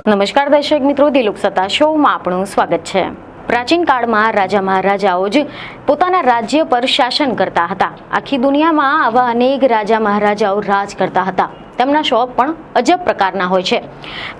નમસ્કાર દર્શક મિત્રો, દિલુક સત્તા શોમાં આપણું સ્વાગત છે। પ્રાચીન કાળમાં રાજા મહારાજાઓ જ પોતાના રાજ્ય પર શાસન કરતા હતા। આખી દુનિયામાં આવા અનેક રાજા મહારાજાઓ રાજ કરતા હતા। તેમના શોખ પણ અજબ પ્રકારના હોય છે।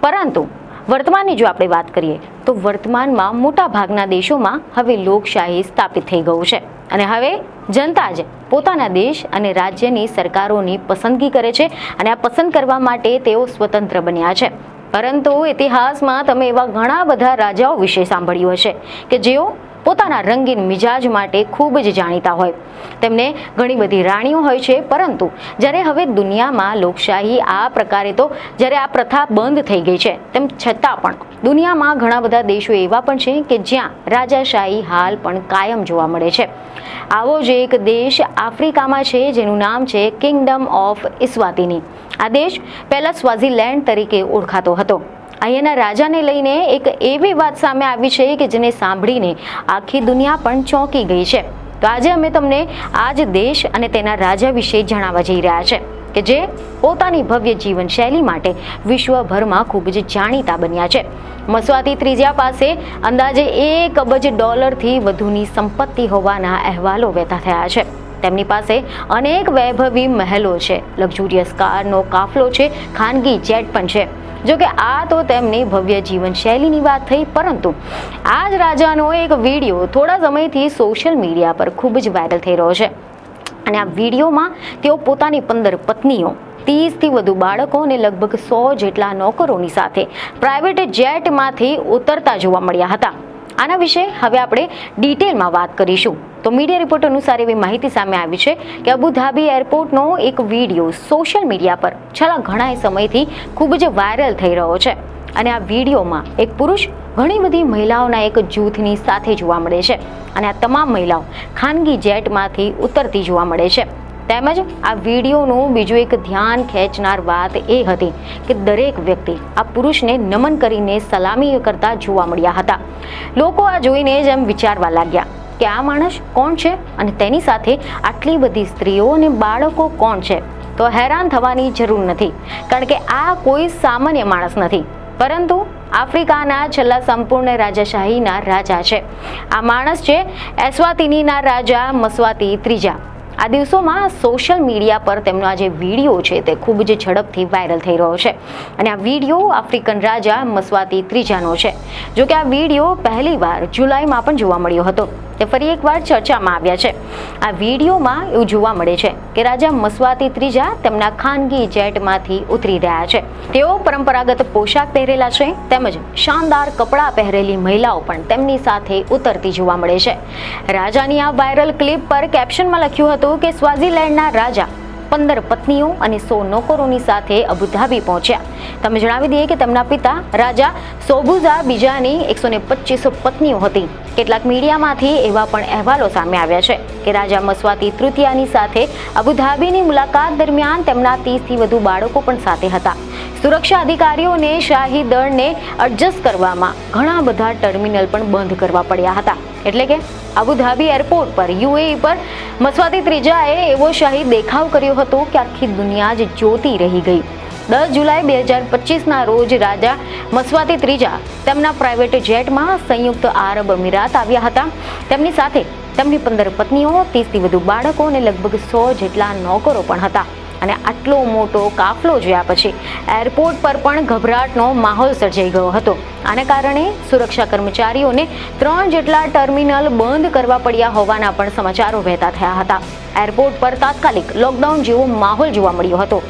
પરંતુ વર્તમાનની જો આપણે વાત કરીએ તો વર્તમાનમાં મોટા ભાગના દેશોમાં હવે લોકશાહી સ્થાપિત થઈ ગયું છે અને હવે જનતા જ પોતાના દેશ અને રાજ્યની સરકારોની પસંદગી કરે છે અને આ પસંદ કરવા માટે તેઓ સ્વતંત્ર બન્યા છે। પરંતુ ઇતિહાસમાં તમે એવા ઘણા બધા રાજાઓ વિશે સાંભળ્યું હશે કે જેઓ પોતાના રંગીન મિજાજ માટે ખૂબ જ જાણીતા હોય। તેમને ઘણી બધી રાણીઓ હોય છે, પરંતુ જ્યારે હવે દુનિયામાં લોકશાહી આ પ્રકારે તો જ્યારે આ પ્રથા બંધ થઈ ગઈ છે, તેમ છતાં પણ દુનિયામાં ઘણા બધા દેશો એવા પણ છે કે જ્યાં રાજાશાહી હાલ પણ કાયમ જોવા મળે છે। આવો જ એક દેશ આફ્રિકામાં છે જેનું નામ છે કિંગડમ ઓફ ઇસ્વાતીની। આ દેશ પહેલા સ્વાઝીલેન્ડ તરીકે ઓળખાતો હતો। અહીંયાના રાજાને લઈને એક એવી વાત સામે આવી છે કે જેને સાંભળીને આખી દુનિયા પણ ચોંકી ગઈ છે। તો આજે અમે તમને આ જ દેશ અને તેના રાજા વિશે જણાવવા જઈ રહ્યા છે કે જે પોતાની ભવ્ય જીવનશૈલી માટે વિશ્વભરમાં ખૂબ જ જાણીતા બન્યા છે। મસ્વાતી ત્રીજા પાસે અંદાજે $1 અબજથી વધુની સંપત્તિ હોવાના અહેવાલો વહેતા થયા છે। તેમની પાસે અનેક વૈભવી મહેલો છે, લક્ઝુરિયસ કારનો કાફલો છે, ખાનગી જેટ પણ છે। જો કે આ તો તેમની ભવ્ય જીવનશૈલીની વાત થઈ, પરંતુ આ જ રાજાનો એક વિડીયો થોડા સમયથી સોશિયલ મીડિયા પર ખૂબ જ વાયરલ થઈ રહ્યો છે અને આ વિડીયોમાં તેઓ પોતાની 15 પત્નીઓ, 30થી વધુ બાળકો અને લગભગ 100 જેટલા નોકરોની સાથે પ્રાઇવેટ જેટમાંથી ઉતરતા જોવા મળ્યા હતા। આના વિશે હવે આપણે ડિટેલમાં વાત કરીશું। તો મીડિયા રિપોર્ટ અનુસાર એવી માહિતી સામે આવી છે કે અબુધાબી એરપોર્ટનો એક વિડીયો સોશિયલ મીડિયા પર છેલ્લા ઘણા સમયથી ખૂબ જ વાયરલ થઈ રહ્યો છે અને આ વિડીયોમાં એક પુરુષ ઘણી બધી મહિલાઓના એક જૂથની સાથે જોવા મળે છે અને આ તમામ મહિલાઓ ખાનગી જેટમાંથી ઉતરતી જોવા મળે છે। તેમજ આ વિડીયોનું બીજું એક ધ્યાન ખેંચનાર વાત એ હતી કે દરેક વ્યક્તિ આ પુરુષને નમન કરીને સલામી કરતા જોવા મળ્યા હતા। લોકો આ જોઈને જ એમ વિચારવા લાગ્યા કે આ માણસ કોણ છે અને તેની સાથે આટલી બધી સ્ત્રીઓ અને બાળકો કોણ છે। તો હેરાન થવાની જરૂર નથી, કારણ કે આ કોઈ સામાન્ય માણસ નથી, પરંતુ આફ્રિકાના છેલ્લા સંપૂર્ણ રાજાશાહીના રાજા છે। આ માણસ છે એસ્વાતીનીના રાજા મસ્વાતી ત્રીજા। આ દિવસોમાં સોશિયલ મીડિયા પર તેમનો આ જે વિડીયો છે તે ખૂબ જ ઝડપથી વાયરલ થઈ રહ્યો છે અને આ વિડીયો આફ્રિકન રાજા મસ્વાતી ત્રીજાનો છે। જો કે આ વિડીયો પહેલીવાર જુલાઈમાં પણ જોવા મળ્યો હતો, તે ફરી એકવાર ચર્ચામાં આવ્યા છે। આ વિડીયોમાં એવું જોવા મળે છે કે રાજા મસ્વાતી ત્રીજા તેમના ખાનગી જેટમાંથી ઉતરી રહ્યા છે। તેઓ પરંપરાગત પોશાક પહેરેલા છે, તેમજ શાનદાર કપડાં પહેરેલી મહિલાઓ પણ તેમની સાથે ઉતરતી જોવા મળે છે। રાજાની આ વાયરલ ક્લિપ પર કેપ્શનમાં લખ્યું હતું કે સ્વાઝીલેન્ડના રાજા 15 પત્નીઓ અને 100 નોકરોની સાથે અબુધાબી પહોંચ્યા। તમે જણાવી દઈએ કે તેમના પિતા રાજા સોબુઝા બીજાની 125 પત્નીઓ હતી। કેટલાક મીડિયામાંથી એવા પણ અહેવાલો સામે આવ્યા છે કે રાજા મસ્વાતી તૃતીયાની સાથે અબુધાબીની મુલાકાત દરમિયાન તેમના 30થી વધુ બાળકો પણ સાથે હતા। સુરક્ષા અધિકારીઓને શાહી દળને એડજસ્ટ કરવામાં ઘણા બધા ટર્મિનલ પણ બંધ કરવા પડ્યા હતા। એટલે કે અબુધાબી એરપોર્ટ પર યુએઈ પર મસ્વાતી ત્રીજાએ એવો શાહી દેખાવ કર્યો હતો કે આખી દુનિયા જ જોતી રહી ગઈ। 10 જુલાઈ 2025ના રોજ રાજા મસ્વાતી ત્રીજા તેમના પ્રાઇવેટ જેટમાં સંયુક્ત આરબ અમીરાત આવ્યા હતા। તેમની સાથે તેમની 15 પત્નીઓ, 30થી વધુ બાળકો અને લગભગ 100 જેટલા નોકરો પણ હતા અને આટલો મોટો કાફલો જોયા પછી એરપોર્ટ પર પણ ગભરાટનો માહોલ સર્જાઈ ગયો હતો। આને કારણે સુરક્ષા કર્મચારીઓને 3 જેટલા ટર્મિનલ બંધ કરવા પડ્યા હોવાના પણ સમાચારો વહેતા થયા હતા। એરપોર્ટ પર તાત્કાલિક લોકડાઉન જેવો માહોલ જોવા મળ્યો હતો।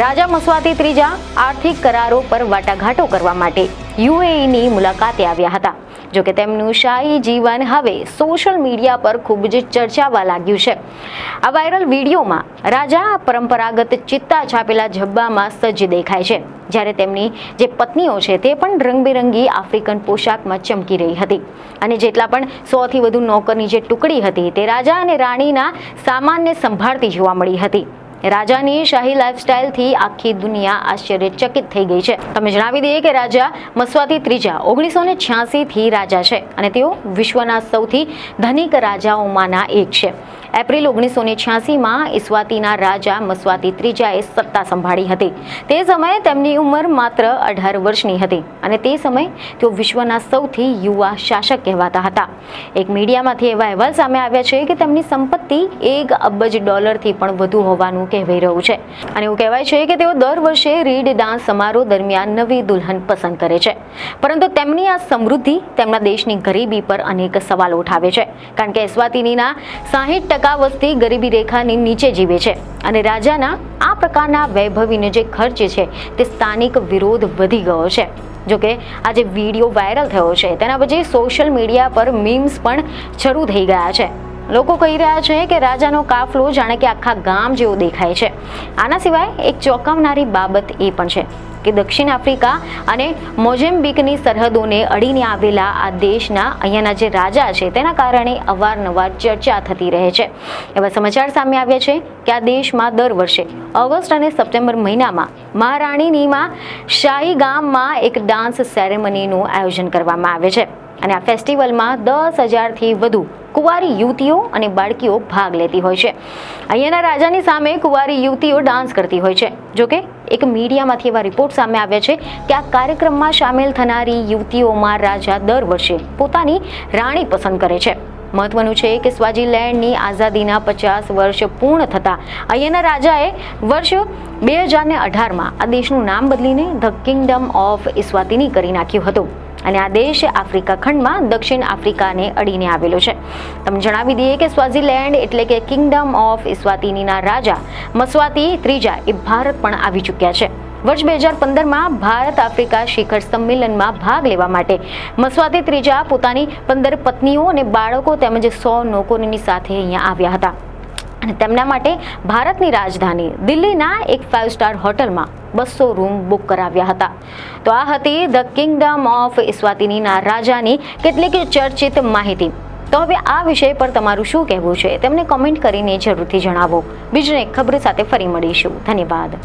રાજા મસ્વાતી ત્રીજા આર્થિક કરારો પર વાટાઘાટો કરવા માટે યુએઈની મુલાકાતે આવ્યા હતા। જો કે તેમનું શાહી જીવન હવે સોશિયલ મીડિયા પર ખૂબ જ ચર્ચાવા લાગ્યું છે। આ વાયરલ વિડીયોમાં રાજા પરંપરાગત ચિત્તા છાપેલા ઝબ્બામાં સજ્જ દેખાય છે, જ્યારે તેમની જે પત્નીઓ છે તે પણ રંગબેરંગી આફ્રિકન પોશાકમાં ચમકી રહી હતી અને જેટલા પણ 100 થી વધુ નોકરની જે ટુકડી હતી તે રાજા અને રાણીના સામાનને સંભાળતી જોવા મળી હતી। રાજાની શાહી લાઇફસ્ટાઇલથી આખી દુનિયા આશ્ચર્યચકિત થઈ ગઈ છે. તમે જણાવી દઈએ કે રાજા મસ્વાતી ત્રીજા 1986થી રાજા છે અને તેઓ વિશ્વના સૌથી ધનિક રાજાઓમાંના એક છે. એપ્રિલ 1986માં ઇસ્વાતીના રાજા મસ્વાતી ત્રીજાએ સત્તા સંભાળી હતી. તે સમયે તેમની ઉંમર માત્ર 18 વર્ષની હતી અને તે સમયે તેઓ વિશ્વના સૌથી યુવા શાસક કહેવાતા હતા. એક મીડિયામાંથી એવા અહેવાલ સામે આવ્યા છે કે તેમની સંપત્તિ $1 અબજ થી પણ વધુ હોવાનું કહેવાઈ રહ્યું છે અને એવું કહેવાય છે કે તેઓ દર વર્ષે રીડ ડાન્સ સમારોહ દરમિયાન નવી દુલ્હન પસંદ કરે છે. પરંતુ તેમની આ સમૃદ્ધિ તેમના દેશની ગરીબી પર અનેક સવાલો ઉઠાવે છે, કારણ કે એસ્વાતીનીના 60% વસ્તી ગરીબી રેખાની નીચે જીવે છે અને રાજાના આ પ્રકારના વૈભવીનો જે ખર્ચ છે તે સ્થાનિક વિરોધ વધી ગયો છે. જોકે આ જે વિડીયો વાયરલ થયો છે તેના પછી સોશિયલ મીડિયા પર મીમ્સ પણ શરૂ થઈ ગયા છે. લોકો કહી રહ્યા છે કે રાજાનો કાફલો જાણે કે આખા ગામ જેવો દેખાય છે. આના સિવાય એક ચોંકાવનારી બાબત એ પણ છે કે દક્ષિણ આફ્રિકા અને મોઝેમ્બિકની સરહદોને અડીને આવેલા આ દેશના અહીંયાના જે રાજા છે તેના કારણે અવારનવાર ચર્ચા થતી રહે છે. એવા સમાચાર સામે આવ્યા છે કે આ દેશમાં દર વર્ષે ઓગસ્ટ અને સપ્ટેમ્બર મહિનામાં મહારાણીનીમાં શાહી ગામમાં એક ડાન્સ સેરેમનીનું આયોજન કરવામાં આવે છે અને આ ફેસ્ટિવલમાં 10,000થી વધુ કુંવારી યુવતીઓ અને બાળકીઓ ભાગ લેતી હોય છે. અહીંયાના રાજાની સામે કુંવારી યુવતીઓ ડાન્સ કરતી હોય છે. જોકે એક મીડિયામાંથી એવા રિપોર્ટ સામે આવ્યા છે કે આ કાર્યક્રમમાં સામેલ થનારી યુવતીઓમાં રાજા દર વર્ષે પોતાની રાણી પસંદ કરે છે. મહત્વનું છે કે સ્વાઝીલેન્ડની આઝાદીના 50 વર્ષ પૂર્ણ થતાં અહીંયાના રાજાએ વર્ષ 2018માં આ દેશનું નામ બદલીને ધ કિંગડમ ઓફ ઇસ્વાતીની કરી નાખ્યું હતું અને આ દેશ આફ્રિકા ખંડમાં દક્ષિણ આફ્રિકાને અડીને આવેલો છે. તમને જણાવી દઈએ કે સ્વાઝીલેન્ડ એટલે કે કિંગડમ ઓફ ઇસ્વાતીનીના રાજા મસ્વાતી ત્રીજા એ ભારત પણ આવી ચૂક્યા છે. વર્ષ 2015માં ભારત આફ્રિકા શિખર સંમેલનમાં ભાગ લેવા માટે મસ્વાતી ત્રીજા પોતાની 15 પત્નીઓ અને બાળકો તેમજ 100 નોકરોની સાથે અહીંયા આવ્યા હતા અને તેમના માટે ભારતની રાજધાની દિલ્હીના એક 5-સ્ટાર હોટલમાં 200 રૂમ બુક કરાવ્યા હતા. તો આ હતી ધ કિંગડમ ઓફ ઇસ્વાતીનીના રાજાની કેટલીક ચર્ચિત માહિતી. તો હવે આ વિષય પર તમારું શું કહેવું છે તેમને કોમેન્ટ કરીને જરૂરથી જણાવો. બીજી એક ખબર સાથે ફરી મળીશું. ધન્યવાદ.